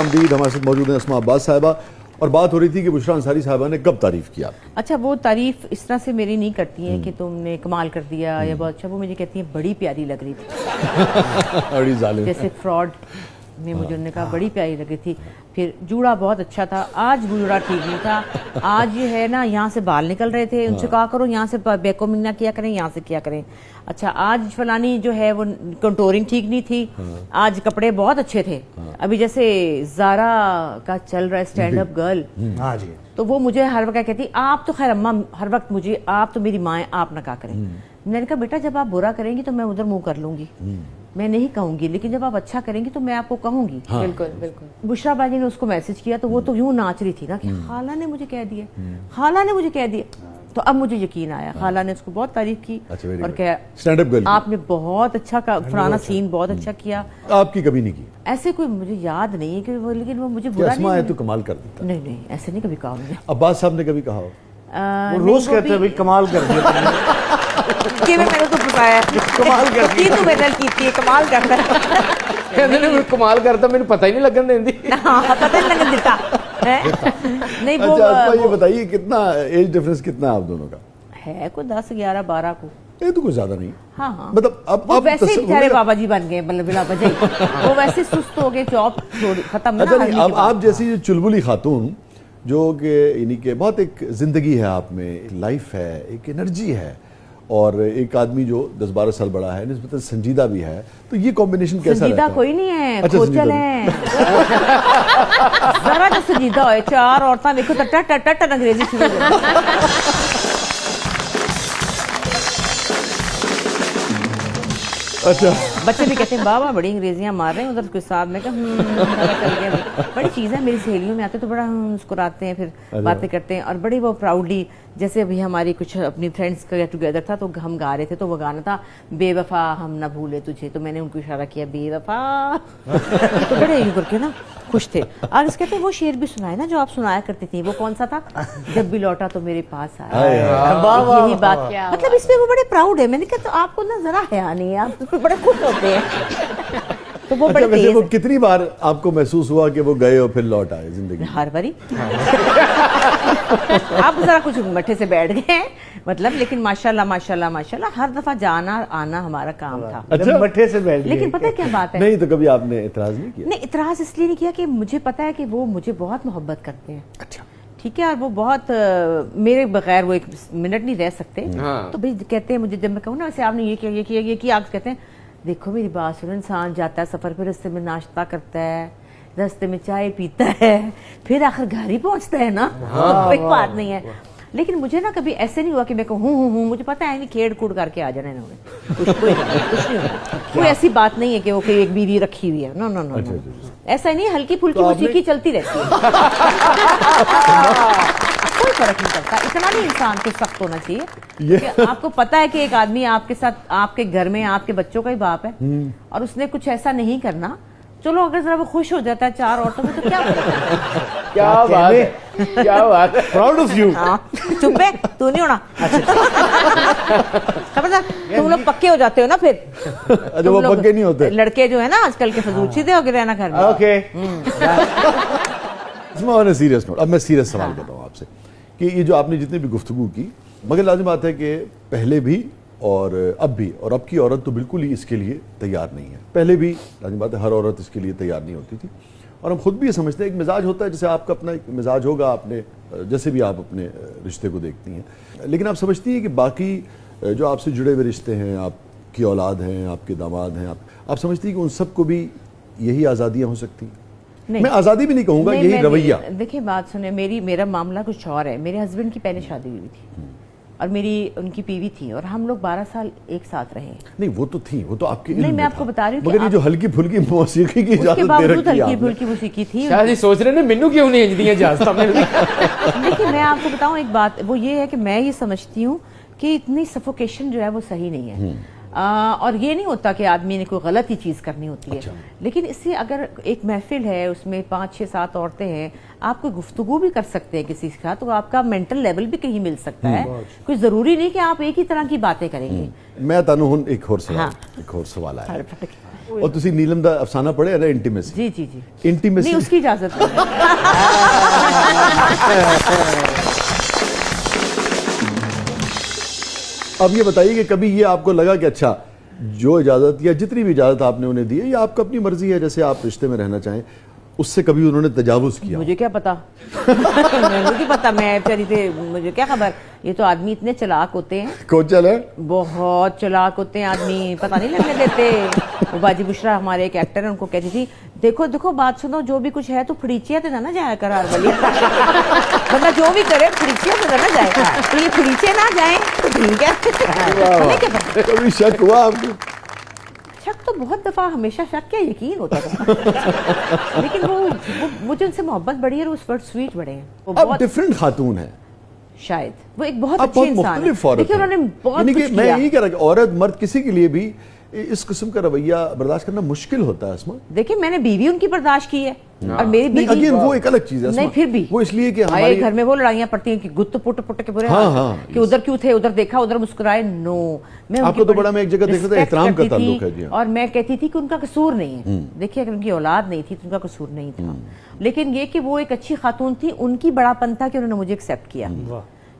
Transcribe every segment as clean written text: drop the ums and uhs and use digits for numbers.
खुशामदीद। हमारे साथ मौजूद हैं अस्मा अब्बास साहिबा और बात हो रही थी कि बुशरा अंसारी साहिबा ने कब तारीफ किया आपकी? अच्छा, वो तारीफ इस तरह से मेरी नहीं करती हैं कि तुमने कमाल कर दिया या बहुत अच्छा। वो मुझे कहती हैं बड़ी प्यारी लग रही थी। बड़ी जालिम। जैसे फ्रॉड में मुझे उन्होंने कहा बड़ी प्यारी लग रही थी। फिर जूड़ा बहुत अच्छा था, आज जूड़ा ठीक नहीं था। आज ये है ना, यहाँ से बाल निकल रहे थे, उनसे कहा करो यहाँ से बेकोमिंग ना किया करें, यहाँ से किया करें। अच्छा, आज फलानी जो है वो कंटोरिंग ठीक नहीं थी। आज कपड़े बहुत अच्छे थे। अभी जैसे जारा का चल रहा है स्टैंड अप गर्ल, हाँ जी, तो वो मुझे हर वक्त कहती आप तो खैर अम्मा हर वक्त मुझे आप तो मेरी माँ है, आप ना कहा करें। मैंने कहा बेटा जब आप बुरा करेंगी तो मैं उधर मुंह कर लूंगी, मैं नहीं कहूंगी, लेकिन जब आप अच्छा करेंगी तो मैं आपको कहूंगी। हाँ। बिल्कुल बिल्कुल। बुशरा बाजी ने उसको मैसेज किया तो वो तो यूं नाच रही थी ना कि खाला ने मुझे कह दिया, खाला ने मुझे कह दिया। तो अब मुझे यकीन आया, खाला ने उसको बहुत तारीफ की और कहा स्टैंड अप गर्ल आपने बहुत अच्छा फलाना सीन बहुत अच्छा किया। आपकी कभी नहीं की? ऐसे कोई मुझे याद नहीं है कि वो, लेकिन वो मुझे बुरा अस्मा है नहीं। तो कमाल कर देता। नहीं नहीं, ऐसे नहीं कभी कहा उन्होंने। अब्बास साहब ने कभी कहा हो? वो रोज कहते हैं भाई कमाल कर दिया कि मैंने तो फसाया कमाल कर की तू मेरे नाल कीती है, कमाल करता कहते ने कमाल करता, मैंने पता ही नहीं लगन देंदी। हां, पता नहीं लगन देता है। नहीं वो अच्छा अस्मा ये बताइए कितना एज डिफरेंस कितना है आप दोनों का? है कोई 10 11 12 को। ये तो कुछ ज्यादा नहीं। हाँ हाँ, मतलब अब वो वैसे ही तस्वीर- बेचारे बाबा जी बन गए, मतलब बिला वजह वो वैसे सुस्त हो गए, जॉब खत्म ना। अच्छा नहीं, हरनी अब के बाद। आप जैसी जो चुलबुली खातून जो कि इन्हीं के बहुत एक जिंदगी है आप में, एक लाइफ है, एक एनर्जी है, और एक आदमी जो 10-12 साल बड़ा है, निस्बतन संजीदा भी है, तो ये कॉम्बिनेशन कैसा संजीदा रहता है? कोई नहीं है, अच्छा, खोचल संजीदा है। जरा जो संजीदा होए, चार औरतां देखो तो टट टट टट अंग्रेजी शुरू हो जाती। अच्छा बच्चे भी कहते हैं बाबा बड़ी अंग्रेजियां मार रहे हैं उधर के साथ में। चल गया बड़ी चीज़ है। मेरी सहेलियों में आते तो बड़ा मुस्कुराते हैं, फिर बातें करते हैं और बड़ी वो प्राउडली। जैसे अभी हमारी कुछ अपनी फ्रेंड्स का गेट टुगेदर था तो हम गा रहे थे, तो वो गाना था बेवफा हम ना भूले तुझे, तो मैंने उनको इशारा किया बेवफा। तो बड़े यूं करके ना खुश थे। और इसके कहते वो शेर भी सुनाए ना जो आप सुनाया करती थी, वो कौन सा था? जब भी लौटा तो मेरे पास आया। यही बात, मतलब इसमें वो बड़े प्राउड है। मैंने कहा तो आपको ना जरा हया नहीं है, आप बड़े खुश होते हैं। तो वो बड़े वैसे तेज वो हैं। कितनी बार आपको महसूस हुआ कि वो गए और फिर लौट आए जिंदगी में? हर बारी आप जरा कुछ मट्ठे से बैठ गए मतलब, लेकिन माशाल्लाह माशाल्लाह माशाल्लाह हर दफा जाना आना हमारा काम था। अच्छा। मट्ठे से बैठ गए। लेकिन पता है क्या बात है, नहीं तो कभी आपने इतराज नहीं किया? नहीं इतराज इसलिए नहीं किया कि मुझे पता है कि वो मुझे बहुत मोहब्बत करते हैं। अच्छा ठीक है, और वो बहुत मेरे बगैर वो एक मिनट नहीं रह सकते। हाँ। तो भाई कहते हैं मुझे, जब मैं कहूँ ना वैसे आपने ये किया ये किया ये किया, आप कहते हैं देखो मेरी बात सुनो, इंसान जाता है सफर पे, रास्ते में नाश्ता करता है, रास्ते में चाय पीता है, फिर आखिर घर ही पहुंचता है ना। कोई बात नहीं है। लेकिन मुझे ना कभी ऐसे नहीं हुआ कि मैं कहूँ हूँ, मुझे पता है नहीं खेड़ कूड़ करके आ जाना इन्होंने, कुछ नहीं होगा। कोई ऐसी बात नहीं है कि वो कोई एक बीवी रखी हुई है। नो नो नो, ऐसा नहीं, हल्की फुल्की मुसीकी चलती रहती है। कोई फर्क नहीं पड़ता, इतना भी इंसान को सख्त होना चाहिए कि आपको पता है कि एक आदमी आपके साथ आपके घर में आपके बच्चों का ही बाप है और उसने कुछ ऐसा नहीं करना। चलो अगर जरा वो खुश हो जाता है चार औरतों में तो क्या क्या बात है, क्या बात है। Proud of you. चुप है, तू नहीं होना खबरदार। तुम लोग पक्के हो जाते हो ना फिर। अच्छा वो पक्के नहीं होते लड़के जो है ना आजकल के फजूल सीधे होके रहना घर में। Okay, on a serious note, अब मैं सीरियस सवाल कर रहा हूँ आपसे कि ये जो आपने जितनी भी गुफ्तगू की, मगर लाजिम बात है कि पहले भी और अब भी, और अब की औरत तो बिल्कुल ही इसके लिए तैयार नहीं है। पहले भी लाजिम बात है हर औरत इसके लिए तैयार नहीं होती थी, और हम खुद भी ये समझते हैं एक मिजाज होता है, जैसे आपका अपना एक मिजाज होगा, आपने जैसे भी आप अपने रिश्ते को देखती हैं। लेकिन आप समझती हैं कि बाकी जो आपसे जुड़े हुए रिश्ते हैं, आपकी औलाद हैं, आपके दामाद हैं, आप समझती हैं कि उन सबको भी यही आज़ादियाँ हो सकती हैं? मैं आज़ादी भी नहीं कहूँगा, यही रवैया। देखिए बात सुने, मेरा मामला कुछ और है। मेरे हस्बैंड की पहले शादी हुई थी और मेरी उनकी बीवी थी और हम लोग 12 साल एक साथ रहे। नहीं वो तो थी, वो तो आपके नहीं, मैं आपको बता रही हूँ, मगर ये जो हल्की फुल्की मौसीकी की इजाजत दे बावजूद रखी है हल्की आपने। फुल्की मौसीकी थी। शायद ये सोच रहे ने मेनू क्यों नहीं हिंदी इजाजत में। देखिए मैं आपको बताऊं एक बात, वो ये है कि मैं ये समझती हूँ कि इतनी सफोकेशन जो है वो सही नहीं है। और ये नहीं होता कि आदमी ने कोई गलत ही चीज़ करनी होती है। लेकिन इससे अगर एक महफिल है, उसमें 5 6 7 औरतें हैं, आप कोई गुफ्तगू भी कर सकते हैं किसी के साथ, तो आपका मेंटल लेवल भी कहीं मिल सकता है। कोई ज़रूरी नहीं कि आप एक ही तरह की बातें करेंगे। मैं तानू हुन एक और सवाल, हाँ। एक और सवाल आया। और तुसी नीलम दा अफसाना पढ़े ना इंटीमेसी जी जी जी इंटीमेसी नहीं उसकी इजाजत नहीं है। अब ये बताइए कि कभी ये आपको लगा कि अच्छा जो इजाजत या जितनी भी इजाजत आपने उन्हें दी है ये आपका अपनी मर्जी है, जैसे आप रिश्ते में रहना चाहें, उससे कभी उन्होंने तजावुज किया? मुझे क्या पता मुझे नहीं पता, मैं बेचारी थे, मुझे क्या खबर। ये तो आदमी इतने चालाक होते हैं, कोचल है बहुत चालाक होते हैं आदमी, पता नहीं लगने देते। वो बाजी बुशरा हमारे एक एक्टर है, उनको कहती थी देखो देखो बात सुनो, जो भी कुछ है तो फड़ीचिया तो ना जाया कर हर वाली बंदा जो भी करे फड़ीचिया तो ना जाए, तो ये फड़ीचे ना जाए तो ठीक है। हमें क्या पता? कभी शक हुआ आपको? शक तो बहुत दफा, हमेशा शक क्या यकीन होता था लेकिन वो मुझे उनसे मोहब्बत बढ़ी है, वो स्वीट बड़े हैं, वो अब बहुत डिफरेंट खातून है, शायद वो एक बहुत अब अच्छे बहुत इंसान है। मुख्तलिफ औरत देखिए हैं। उन्होंने बहुत यानी कि कुछ मैं किया। यही कह रहा कि औरत मर्द किसी के लिए भी इस किस्म का रवैया बर्दाश्त करना मुश्किल होता है अस्मा। देखिए मैंने बीवी उनकी बर्दाश्त की है और मेरी नहीं, बीवी अगेन वो एक अलग चीज है अस्मा। नहीं फिर भी वो इसलिए कि आए हमारी घर में वो लड़ाइयां पड़ती हैं कि गुत्त पुट पुट के बुरे हाँ, हाल हाँ, कि उधर क्यों थे, उधर देखा, उधर मुस्कुराए। नो, मैं आपको उनकी तो बड़ी बड़ा मैं एक जगह देख रहा था, respect एहतराम का करती ताल्लुक थी है, जी हाँ। और मैं कहती थी कि उनका कसूर नहीं है। देखिए अगर उनकी औलाद नहीं थी तो उनका कसूर नहीं था, लेकिन ये कि वो एक अच्छी खातून थी, उनकी बड़ापन था कि उन्होंने मुझे एक्सेप्ट किया,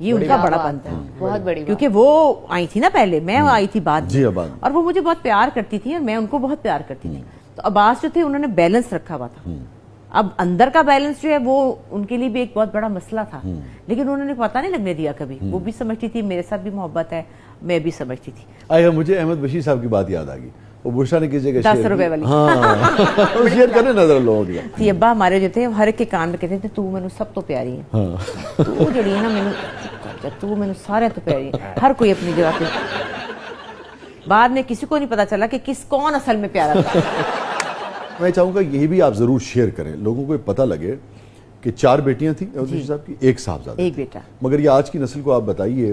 ये उनका बड़ापन था। बहुत बड़ी क्योंकि वो आई थी ना पहले, मैं आई थी बाद जी में, हाँ, बाद में। और वो मुझे बहुत प्यार करती थी और मैं उनको बहुत प्यार करती थी। तो अब्बास जो थे उन्होंने बैलेंस रखा हुआ था। अब अंदर का बैलेंस जो है वो उनके लिए भी एक बहुत बड़ा मसला था, लेकिन उन्होंने पता नहीं लगने दिया कभी। वो भी समझती थी मेरे साथ भी मोहब्बत है, मैं भी समझती थी। आया मुझे अहमद बशीर साहब की बात याद आ गई, वो बुशरा ने किसी जगह 10 रुपए वाली। हाँ वो शेयर करने नजर लोगों की। ती अब्बा हमारे जो थे हर एक के कान में कहते थे तू मैनू सब तो प्यारी है, हाँ तू जड़ी है ना मैनू, तू मैनू सारे तो प्यारी है। हर कोई अपनी जगह पे, बाद में किसी को नहीं पता चला कि कौन असल में प्यारा था। मैं चाहूंगा यही भी आप जरूर शेयर करें, लोगों को पता लगे कि 4 बेटियां थी अहमद बशीर साहब की, एक साहबजादा, एक बेटा। मगर ये आज की नस्ल को आप बताइए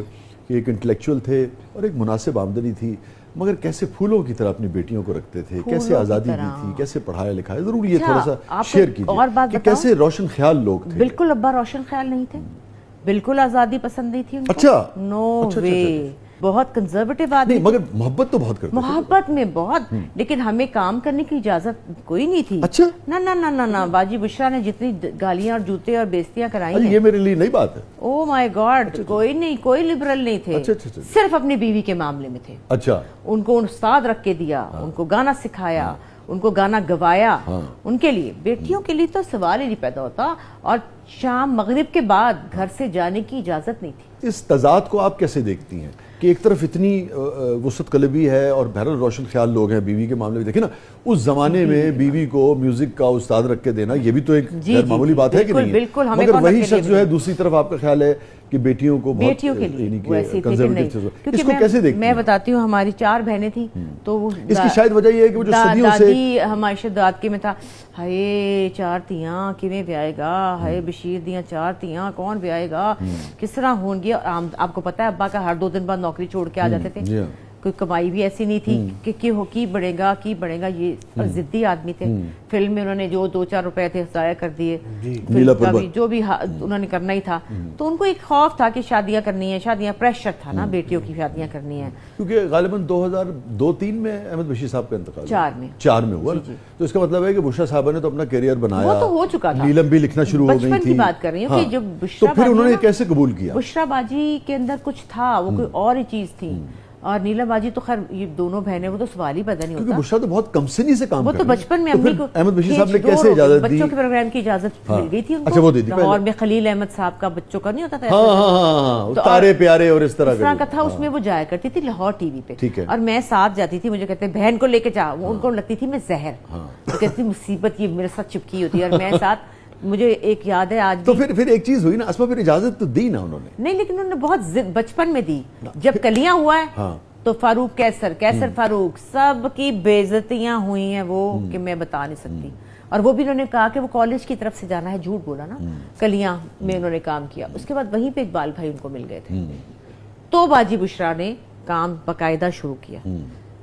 कि एक इंटेलेक्चुअल थे और एक मुनासिब आमदनी थी, मगर कैसे फूलों की तरह अपनी बेटियों को रखते थे, कैसे फूलों की आज़ादी दी तरह। थी, कैसे पढ़ाया लिखाया। जरूर ये अच्छा, थोड़ा सा आपको शेयर एक और बात कीजिए कि बताऊं? कैसे रोशन ख्याल लोग थे। बिल्कुल अब्बा रोशन ख्याल नहीं थे, बिल्कुल आजादी पसंद नहीं थी उनको। अच्छा। नो अच्छा, वे, अच्छा। बहुत कंजर्वेटिव आदमी नहीं, मगर मोहब्बत तो बहुत करते थे। मोहब्बत में बहुत, लेकिन हमें काम करने की इजाजत कोई नहीं थी। अच्छा। ना ना ना ना ना, बाजी बुशरा ने जितनी गालियां और जूते और बेइज्जतियां कराई अरे हैं, ये मेरे लिए नई बात है। ओ माय गॉड, कोई नहीं, कोई लिबरल नहीं थे। अच्छा, अच्छा, अच्छा। सिर्फ अपनी बीवी के मामले में थे। अच्छा, उनको उस्ताद रख के दिया, उनको गाना सिखाया, उनको गाना गवाया। उनके लिए, बेटियों के लिए तो सवाल ही नहीं पैदा होता। और शाम मगरिब के बाद घर से जाने की इजाजत नहीं थी। इस तजाद को आप कैसे देखती हैं कि एक तरफ इतनी वुसअत कलबी है और बहरहाल रोशन ख्याल लोग हैं, बीवी के मामले में देखें ना, उस जमाने में बीवी को म्यूजिक का उस्ताद रख के देना ये भी तो एक जी, गैर जी, मामूली जी, बात है कि बिल्कुल, नहीं है? बिल्कुल, हमें मगर कौन वही रख के शख्स जो है देगा? दूसरी तरफ आपका ख्याल है कि बेटियों को बहुत बेटियों के लिए यानी कि वैसे थे कि conservative नहीं, चीज़ों- क्योंकि इसको कैसे देखती मैं हैं? बताती हूँ, हमारी 4 बहनें थी, तो वो इसकी शायद वजह यह है कि वो जो सदियों से दादी हमारे दादके में था, हाय 4 ਧੀਆਂ किवें ब्याएगा, हाय बशीर दियां 4 ਧੀਆਂ कौन ब्याएगा, किस तरह होंगी। आपको पता है अब्बा का हर 2 दिन बाद नौकरी छोड़ के आ जाते थे, जी हाँ। कोई कमाई भी ऐसी नहीं थी कि हो की बढ़ेगा ये। और जिद्दी आदमी थे। फिल्म में उन्होंने जो 2-4 रुपए थे जाया कर दिए, नीला फिल्म का पर्वत। भी जो भी उन्होंने करना ही था। तो उनको एक खौफ था कि शादियां करनी है, शादियां, प्रेशर था ना, बेटियों की शादियां करनी है। क्योंकि गालिबन 2002-3 में अहमद बशीर साहब का इंतकाल हुआ। 4 में हुआ ना? तो इसका मतलब है कि बुशरा साहबा ने तो अपना करियर बनाया, वो तो हो चुका था। नीलम भी लिखना शुरू हो गई बचपन थी। की बात कर रही हूँ कि हाँ। जब तो बुशरा फिर बाजी उन्होंने ना- कैसे कबूल किया? बुशरा बाजी के अंदर कुछ था, वो कोई और ही चीज थी। और नीलम बाजी तो खैर ये दोनों बहनें, वो तो सवाल ही पैदा नहीं क्योंकि होता। बुशरा तो बहुत कमसिनी से काम वो कर तो रही है। बचपन में तो अम्मी फिर को अहमद बशीर साहब ने खींच कैसे दो, इजाजत दी? बच्चों के प्रोग्राम की इजाजत हाँ। मिल गई थी उनको। अच्छा, वो दी थी पहले। लाहौर में खलील अहमद साहब का बच्चों का नहीं होता था, हाँ हाँ हाँ हाँ, तो तारे प्यारे और इस तरह का था। उसमें वो जाया करती थी लाहौर टीवी पे, ठीक है। और मैं साथ जाती थी। मुझे कहते बहन को लेके जा, वो उनको लगती थी मैं जहर, तो कहती मुसीबत ये मेरे साथ चिपकी होती है। और मैं साथ, मुझे एक याद है आज तो भी। फिर एक चीज हुई ना अस्मा, फिर इजाजत तो दी ना उन्होंने। नहीं, लेकिन उन्होंने बहुत बचपन में दी। जब कलियां हुआ है हाँ। तो फारूक कैसर फारूक सब की बेइज्जतियां हुई हैं वो कि मैं बता नहीं सकती। और वो भी उन्होंने कहा कि वो कॉलेज की तरफ से जाना है, झूठ बोला ना। कलियां में उन्होंने काम किया, उसके बाद वहीं पे इकबाल भाई उनको मिल गए थे। तो बाजी बुशरा ने काम बाकायदा शुरू किया।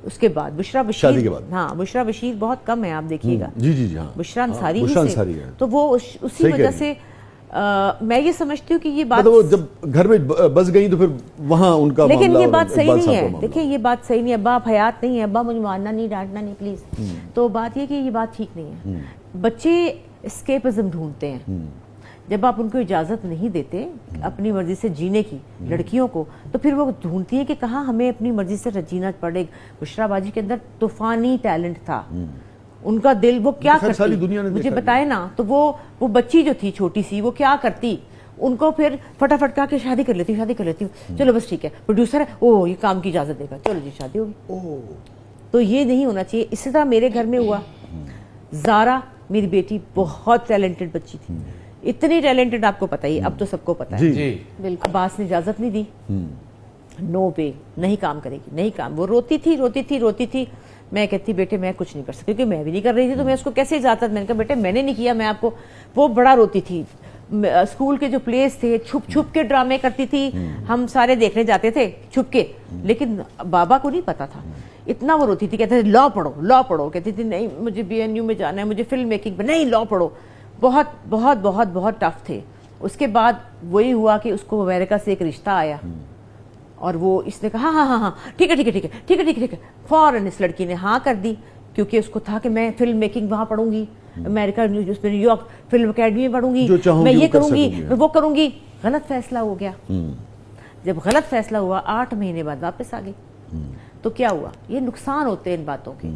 उसके बाद बुशरा बशीर, शादी के बाद। हाँ, बुशरा बशीर बहुत कम है, आप देखिएगा। जी जी जी हाँ। बुशरा अंसारी बुशरा ही से। अंसारी है। तो वो उसी सही कह वजह रही से मैं ये समझती हूँ कि ये बात मतलब वो जब घर में बस गई तो फिर वहां उनका लेकिन मामला ये और बात सही इकबाल नहीं साहब का है। मामला। देखिए ये बात सही नहीं है। अब्बा आप हयात नहीं है, अब्बा मुझे मारना नहीं, डांटना नहीं प्लीज। तो बात ये कि ये बात ठीक नहीं है। बच्चे एस्केपिज्म ढूंढते हैं। जब आप उनको इजाजत नहीं देते अपनी मर्जी से जीने की, लड़कियों को, तो फिर वो ढूंढती है कि कहाँ हमें अपनी मर्जी से जीना पड़े। बुशरा बाजी के अंदर तूफानी टैलेंट था। उनका दिल, वो क्या खैर सारी दुनिया ने करती मुझे देखा बताए ना, तो वो बच्ची जो थी छोटी सी, वो क्या करती, उनको फिर फटाफट कहा कि शादी कर लेती हूँ, चलो बस ठीक है, प्रोड्यूसर है, ओ ये काम की इजाजत देगा, चलो जी शादी होगी। तो ये नहीं होना चाहिए। इसी तरह मेरे घर में हुआ। जारा मेरी बेटी बहुत टैलेंटेड बच्ची थी, इतनी टैलेंटेड आपको पता ही, अब तो सबको पता है। जी बिल्कुल। अब्बास ने इजाजत नहीं दी, नो वे, नहीं काम करेगी, नहीं काम। वो रोती थी। मैं कहती बेटे मैं कुछ नहीं कर सकती, क्योंकि मैं भी नहीं कर रही थी, तो मैं उसको कैसे इजाजत। मैंने कहा बेटे मैंने नहीं किया, मैं आपको। वो बड़ा रोती थी। स्कूल के जो प्लेस थे, छुप के ड्रामे करती थी, हम सारे देखने जाते थे छुप के, लेकिन बाबा को नहीं पता था। इतना वो रोती थी, कहते थे लॉ पढ़ो, कहती थी नहीं मुझे BNU में जाना है, मुझे फिल्म मेकिंग में, नहीं लॉ पढ़ो। बहुत बहुत बहुत बहुत टफ थे। उसके बाद वही हुआ कि उसको अमेरिका से एक रिश्ता आया, और वो इसने कहा हाँ ठीक है। फौरन इस लड़की ने हाँ कर दी, क्योंकि उसको था कि मैं फिल्म मेकिंग वहाँ पढ़ूंगी, अमेरिका न्यूयॉर्क फिल्म अकेडमी में पढ़ूंगी, मैं ये करूंगी, मैं वो करूंगी। गलत फैसला हो गया। जब गलत फैसला हुआ, 8 महीने बाद वापस आ गई। तो क्या हुआ? ये नुकसान होते हैं इन बातों के।